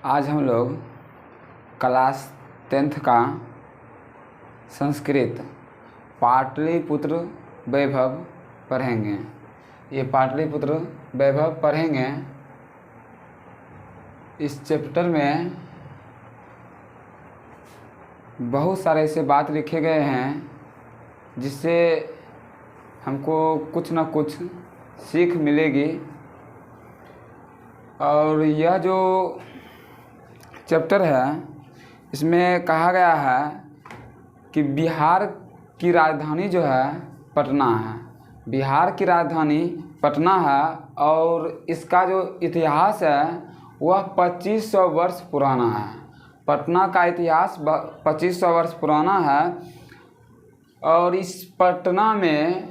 आज हम लोग क्लास 10th का संस्कृत पाटलिपुत्र वैभव पढ़ेंगे। ये पाटलिपुत्र वैभव पढ़ेंगे। इस चैप्टर में बहुत सारे ऐसे बात लिखे गए हैं जिससे हमको कुछ ना कुछ सीख मिलेगी। और यह जो चैप्टर है इसमें कहा गया है कि बिहार की राजधानी जो है पटना है। बिहार की राजधानी पटना है और इसका जो इतिहास है वह 2500 वर्ष पुराना है। पटना का इतिहास 2500 वर्ष पुराना है। और इस पटना में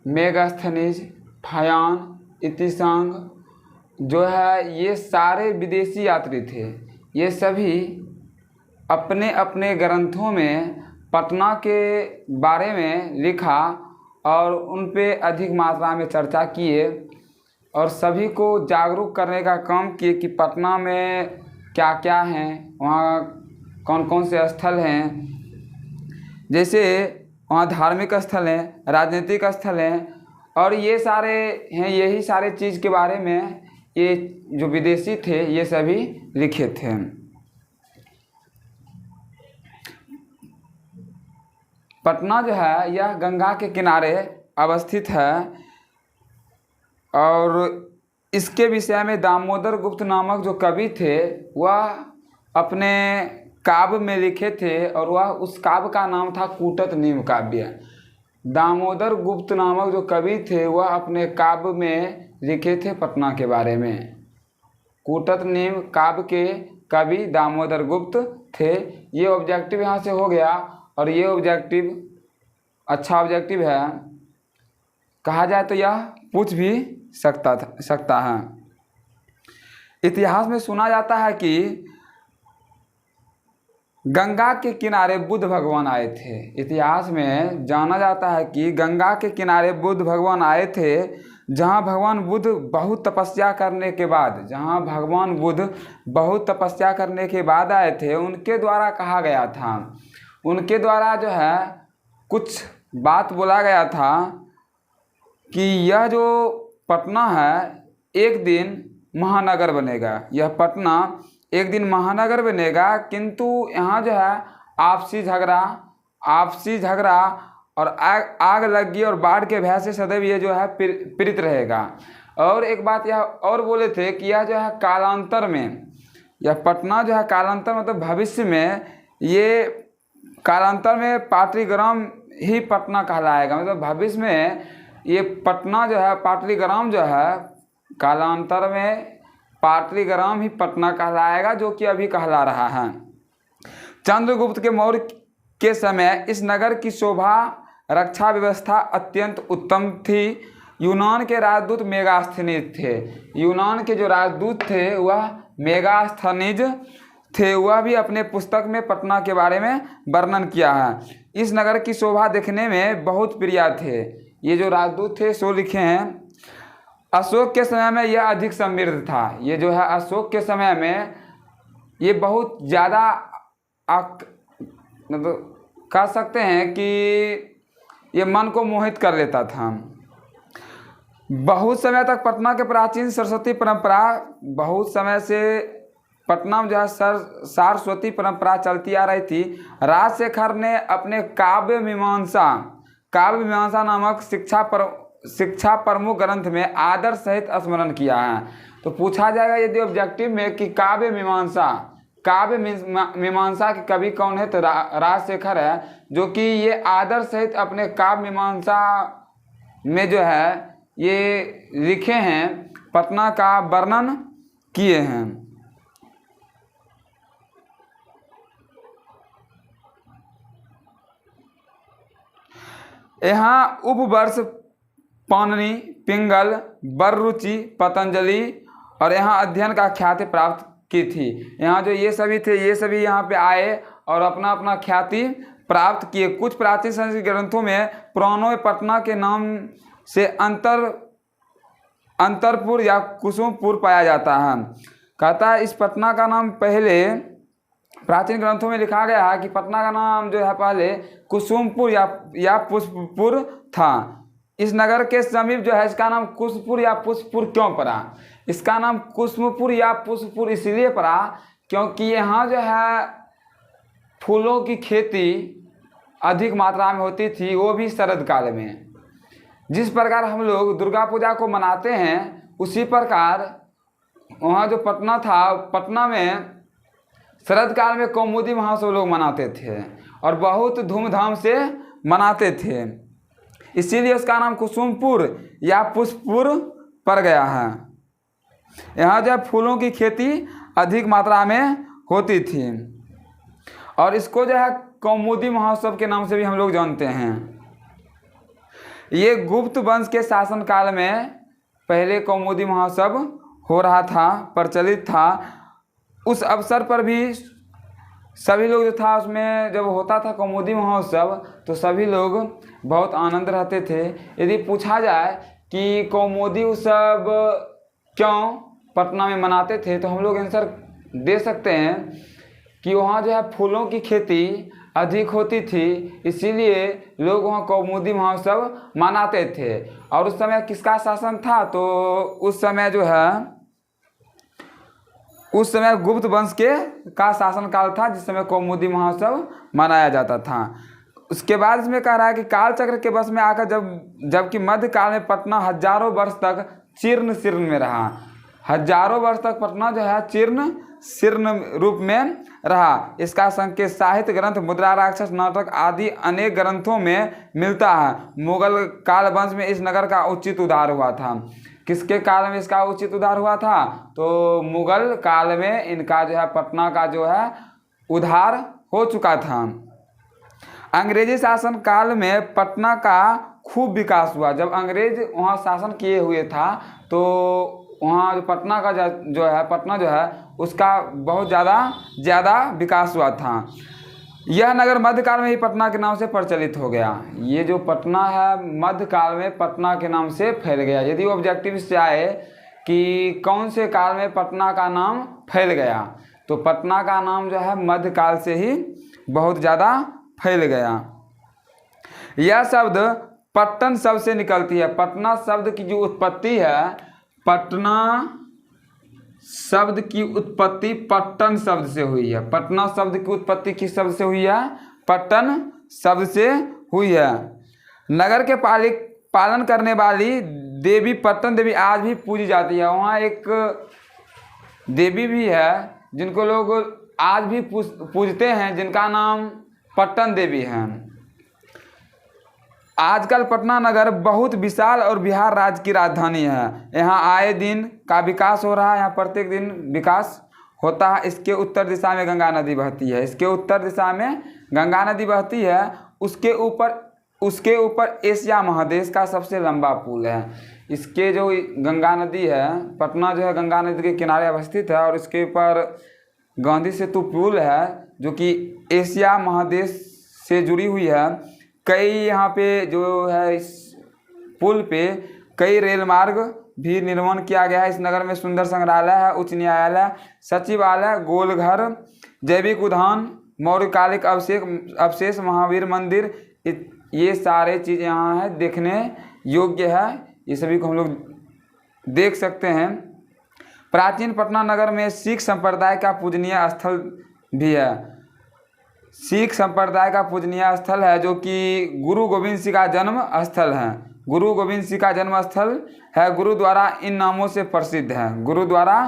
मेगास्थनीज, फायान, इतिसंग जो है ये सारे विदेशी यात्री थे। ये सभी अपने अपने ग्रंथों में पटना के बारे में लिखा और उन पे अधिक मात्रा में चर्चा किए और सभी को जागरूक करने का काम किए कि पटना में क्या क्या हैं, वहाँ कौन कौन से स्थल हैं। जैसे वहाँ धार्मिक स्थल हैं, राजनीतिक स्थल हैं और ये सारे हैं। यही सारे चीज़ के बारे में ये जो विदेशी थे ये सभी लिखे थे। पटना जो है यह गंगा के किनारे अवस्थित है और इसके विषय में दामोदर गुप्त नामक जो कवि थे वह अपने काव्य में लिखे थे और वह उस काव्य का नाम था कूटत नीम काव्य। दामोदर गुप्त नामक जो कवि थे वह अपने काव्य में लिखे थे पटना के बारे में। कूटत नीम काव्य के कवि दामोदर गुप्त थे। ये ऑब्जेक्टिव यहाँ से हो गया और ये ऑब्जेक्टिव अच्छा ऑब्जेक्टिव है। कहा जाए तो यह पूछ भी सकता है। इतिहास में सुना जाता है कि गंगा के किनारे बुद्ध भगवान आए थे। इतिहास में जाना जाता है कि गंगा के किनारे बुद्ध भगवान आए थे, जहाँ भगवान बुद्ध बहुत तपस्या करने के बाद आए थे। उनके द्वारा कहा गया था, उनके द्वारा जो है कुछ बात बोला गया था कि यह जो पटना है एक दिन महानगर बनेगा। यह पटना एक दिन महानगर बनेगा, किंतु यहाँ जो है आपसी झगड़ा और आग लगी और बाढ़ के भय से सदैव ये जो है पीड़ित रहेगा। और एक बात यह और बोले थे कि यह जो है कालांतर में, यह पटना जो है कालांतर मतलब भविष्य में, ये कालांतर में पाटलीग्राम ही पटना कहलाएगा। मतलब भविष्य में ये पटना जो है पाटलीग्राम जो है कालांतर में पाटलीग्राम ही पटना कहलाएगा, जो कि अभी कहला रहा है। चंद्रगुप्त के मौर्य के समय इस नगर की शोभा रक्षा व्यवस्था अत्यंत उत्तम थी। यूनान के राजदूत मेगास्थनीज थे। यूनान के जो राजदूत थे वह मेगास्थनीज थे। वह भी अपने पुस्तक में पटना के बारे में वर्णन किया है। इस नगर की शोभा देखने में बहुत प्रिय थे। ये जो राजदूत थे सो लिखे हैं। अशोक के समय में यह अधिक समृद्ध था। ये जो है अशोक के समय में ये बहुत ज़्यादा मतलब कह सकते हैं कि ये मन को मोहित कर लेता था। बहुत समय तक पटना के प्राचीन सरस्वती परंपरा, बहुत समय से पटना में जो है सारस्वती परंपरा चलती आ रही थी। राजशेखर ने अपने काव्य मीमांसा नामक शिक्षा प्रमुख ग्रंथ में आदर सहित स्मरण किया है। तो पूछा जाएगा यदि ऑब्जेक्टिव में कि काव्य मीमांसा के कवि कौन है, तो राजशेखर है, जो कि ये आदर सहित अपने काव्य मीमांसा में जो है ये लिखे हैं, पटना का वर्णन किए हैं। यहाँ उपवर्ष पाणिनि, पिंगल, बररुचि, पतंजलि और यहाँ अध्ययन का ख्याति प्राप्त की थी। यहाँ जो ये सभी थे ये सभी यहाँ पे आए और अपना अपना ख्याति प्राप्त किए। कुछ प्राचीन संस्कृत ग्रंथों में पुराणों में पटना के नाम से अंतरपुर या कुसुमपुर पाया जाता है। कहता है इस पटना का नाम पहले प्राचीन ग्रंथों में लिखा गया है कि पटना का नाम जो है पहले कुसुमपुर या पुष्पपुर था। इस नगर के समीप जो है इसका नाम कुशपुर या पुष्पपुर क्यों पड़ा? इसका नाम कुसुमपुर या पुष्पपुर इसलिए पड़ा क्योंकि यहाँ जो है फूलों की खेती अधिक मात्रा में होती थी, वो भी शरद काल में। जिस प्रकार हम लोग दुर्गा पूजा को मनाते हैं उसी प्रकार वहाँ जो पटना था, पटना में शरद काल में कौमुदी महोत्सव लोग मनाते थे और बहुत धूमधाम से मनाते थे, इसीलिए उसका नाम कुसुमपुर या पुष्पपुर पड़ गया है। यहाँ जो फूलों की खेती अधिक मात्रा में होती थी और इसको जो है कौमुदी महोत्सव के नाम से भी हम लोग जानते हैं। ये गुप्त वंश के शासनकाल में पहले कौमुदी महोत्सव हो रहा था, प्रचलित था। उस अवसर पर भी सभी लोग जो था उसमें जब होता था कौमुदी महोत्सव तो सभी लोग बहुत आनंद रहते थे। यदि पूछा जाए कि कौमुदी उत्सव क्यों पटना में मनाते थे तो हम लोग आंसर दे सकते हैं कि वहाँ जो है फूलों की खेती अधिक होती थी, इसीलिए लोग वहाँ कौमुदी महोत्सव मनाते थे। और उस समय किसका शासन था? तो उस समय जो है उस समय गुप्त वंश का शासनकाल था, जिस समय कौमुदी महोत्सव मनाया जाता था। उसके बाद इसमें कह रहा है कि काल चक्र के बस में आकर जबकि मध्यकाल में पटना हजारों वर्ष तक जीर्ण शीर्ण में रहा। हजारों वर्ष तक पटना जो है जीर्ण शीर्ण रूप में रहा। इसका संकेत साहित्य ग्रंथ, मुद्रा, राक्षस, नाटक आदि अनेक ग्रंथों में मिलता है। मुगल काल वंश में इस नगर का उचित उद्धार हुआ था। किसके काल में इसका उचित उद्धार हुआ था? तो मुगल काल में इनका जो है पटना का जो है उद्धार हो चुका था। अंग्रेजी शासन काल में पटना का खूब विकास हुआ। जब अंग्रेज वहाँ शासन किए हुए था तो वहाँ जो पटना का पटना जो है उसका बहुत ज़्यादा विकास हुआ था। यह नगर मध्यकाल में ही पटना के नाम से प्रचलित हो गया। ये जो पटना है मध्यकाल में पटना के नाम से फैल गया। यदि ऑब्जेक्टिव से आए कि कौन से काल में पटना का नाम फैल गया तो पटना का नाम जो है मध्यकाल से ही बहुत ज़्यादा फैल गया। यह शब्द पट्टन शब्द से निकलती है। पटना शब्द की जो उत्पत्ति है, पटना शब्द की उत्पत्ति पट्टन शब्द से हुई है। पटना शब्द की उत्पत्ति किस शब्द से हुई है? पट्टन शब्द से हुई है। नगर के पालन करने वाली देवी पट्टन देवी आज भी पूजी जाती है। वहाँ एक देवी भी है जिनको लोग आज भी पूजते हैं, जिनका नाम पट्टन देवी है। आजकल पटना नगर बहुत विशाल और बिहार राज्य की राजधानी है। यहाँ आए दिन का विकास हो रहा है। यहाँ प्रत्येक दिन विकास होता है। इसके उत्तर दिशा में गंगा नदी बहती है। इसके उत्तर दिशा में गंगा नदी बहती है। उसके ऊपर एशिया महादेश का सबसे लंबा पुल है। इसके जो गंगा नदी है, पटना जो है गंगा नदी के किनारे अवस्थित है और इसके ऊपर गांधी सेतु पुल है जो कि एशिया महादेश से जुड़ी हुई है। कई यहाँ पे जो है इस पुल पे कई रेल मार्ग भी निर्माण किया गया है। इस नगर में सुंदर संग्रहालय है, उच्च न्यायालय, सचिवालय, गोलघर, जैविक उद्यान, मौर्यकालिक अवशेष, महावीर मंदिर, ये सारे चीज़ यहाँ है, देखने योग्य है। ये सभी को हम लोग देख सकते हैं। प्राचीन पटना नगर में सिख संप्रदाय का पूजनीय स्थल भी है। सिख संप्रदाय का पूजनीय स्थल है जो कि गुरु गोविंद सिंह का जन्म स्थल है। गुरु गोविंद सिंह का जन्म स्थल है। गुरुद्वारा इन नामों से प्रसिद्ध है। गुरुद्वारा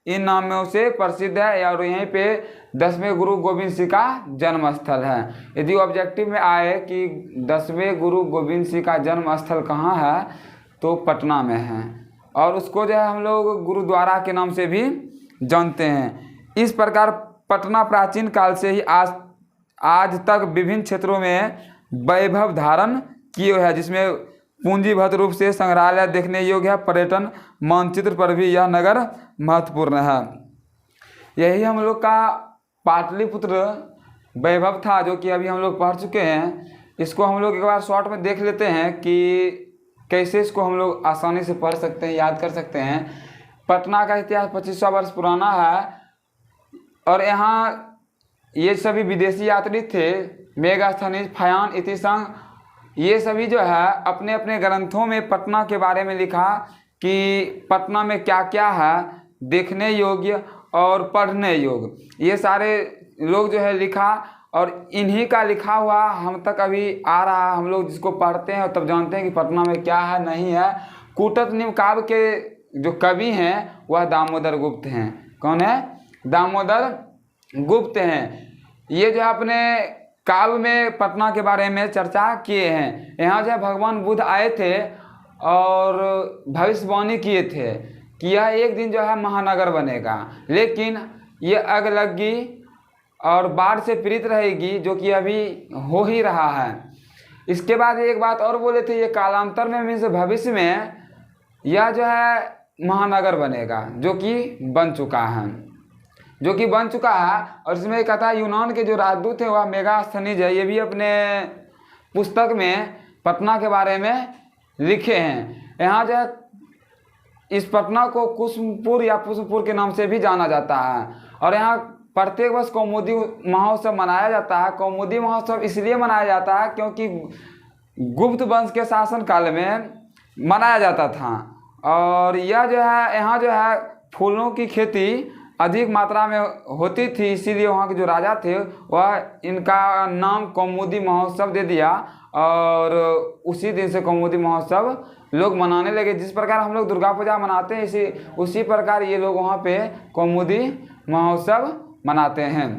इन नामों से प्रसिद्ध है और यहीं पे 10वें गुरु गोविंद सिंह का जन्म स्थल है। यदि ऑब्जेक्टिव में आए कि 10वें गुरु गोविंद सिंह का जन्म स्थल कहाँ है तो पटना में है और उसको जो है हम लोग गुरुद्वारा के नाम से भी जानते हैं। इस प्रकार पटना प्राचीन काल से ही आज तक विभिन्न क्षेत्रों में वैभव धारण किए हुए है, जिसमें पूंजीबद्ध रूप से संग्रहालय देखने योग्य है। पर्यटन मानचित्र पर भी यह नगर महत्वपूर्ण है। यही हम लोग का पाटलिपुत्र वैभव था जो कि अभी हम लोग पढ़ चुके हैं। इसको हम लोग एक बार शॉर्ट में देख लेते हैं कि कैसे इसको हम लोग आसानी से पढ़ सकते हैं, याद कर सकते हैं। पटना का इतिहास 2500 वर्ष पुराना है और यहाँ ये सभी विदेशी यात्री थे, मेगास्थनीज, फायान, इतिसंग, ये सभी जो है अपने अपने ग्रंथों में पटना के बारे में लिखा कि पटना में क्या क्या है देखने योग्य और पढ़ने योग्य, ये सारे लोग जो है लिखा और इन्हीं का लिखा हुआ हम तक अभी आ रहा है। हम लोग जिसको पढ़ते हैं और तब जानते हैं कि पटना में क्या है नहीं है। कूटनील काव्य के जो कवि हैं वह दामोदर गुप्त हैं। कौन है? दामोदर गुप्त हैं। ये जो है अपने काव्य में पटना के बारे में चर्चा किए हैं। यहाँ जो है भगवान बुद्ध आए थे और भविष्यवाणी किए थे कि यह एक दिन जो है महानगर बनेगा, लेकिन ये आग लगी और बाढ़ से पीड़ित रहेगी, जो कि अभी हो ही रहा है। इसके बाद एक बात और बोले थे, ये कालांतर में मीन्स भविष्य में यह जो है महानगर बनेगा, जो कि बन चुका है। और इसमें एक कथा, यूनान के जो राजदूत हैं वह मेगास्थनीज है, ये भी अपने पुस्तक में पटना के बारे में लिखे हैं। यहाँ जो है इस पटना को कुसुमपुर या पुष्पपुर के नाम से भी जाना जाता है और यहाँ प्रत्येक वर्ष कौमुदी महोत्सव मनाया जाता है। कौमुदी महोत्सव इसलिए मनाया जाता है क्योंकि गुप्त वंश के शासन काल में मनाया जाता था और यह जो है यहाँ जो है फूलों की खेती अधिक मात्रा में होती थी, इसीलिए वहाँ के जो राजा थे वह इनका नाम कौमुदी महोत्सव दे दिया और उसी दिन से कौमुदी महोत्सव लोग मनाने लगे। जिस प्रकार हम लोग दुर्गा पूजा मनाते हैं उसी प्रकार ये लोग वहाँ पे कौमुदी महोत्सव मनाते हैं।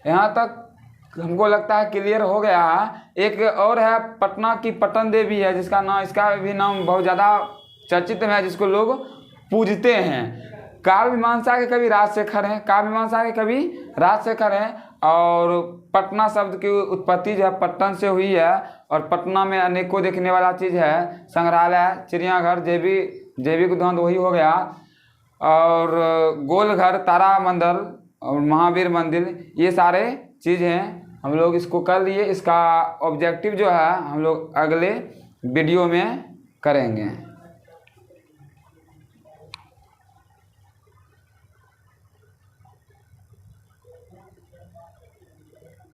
यहाँ तक हमको लगता है क्लियर हो गया है। एक और है पटना की पटन देवी है, इसका भी नाम बहुत ज़्यादा चर्चित है, जिसको लोग पूजते हैं। काव्य मीमांसा के कवि राजशेखर हैं और पटना शब्द की उत्पत्ति जो है पट्टन से हुई है और पटना में अनेकों देखने वाला चीज़ है, संग्रहालय, चिड़ियाघर, जैविक उद्यान वही हो गया और गोलघर, तारा मंदिर और महावीर मंदिर, ये सारे चीज़ हैं। हम लोग इसको कर लिए। इसका ऑब्जेक्टिव जो है हम लोग अगले वीडियो में करेंगे।